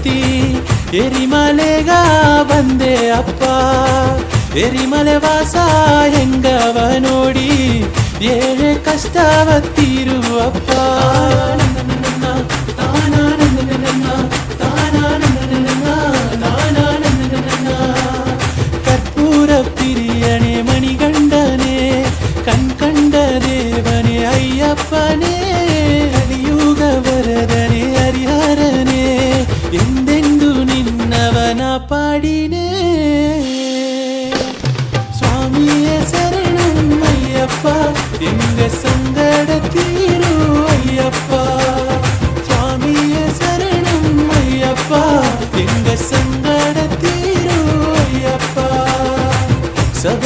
ಎತ್ತಿ ಎರಿಮಲೆಗ ಬಂದೆ ಅಪ್ಪ. ಎರಿಮಲೆ ವಾಸ ಹೆಂಗವ ನೋಡಿ ಏಳೆ ಕಷ್ಟವ ತೀರುವಪ್ಪ. ಕರ್ಪೂರ ಪಿರಿಯಣೆ ಮಣಿಗಂಡನೆ ಕಣ್ಕಂಡ ದೇವನೇ ಅಯ್ಯಪ್ಪನೇ. ಕಲಿಯುಗ ವರದನೆ ಹರಿಹರನೇ ಎಂದೆಂದು ನಿನ್ನವನ ಪಾಡಿನೇ. ಸ್ವಾಮಿಯೇ ಶರಣಂ ಅಯ್ಯಪ್ಪ ಎಂಗ ಸಂಗಡ ತೀರು ಅಯ್ಯಪ್ಪ. ಸ್ವಾಮಿಯೇ ಶರಣಂ ಅಯ್ಯಪ್ಪ ಎಂಗ ಸಂಗಡ ತೀರು ಅಯ್ಯಪ್ಪ. ಸಬ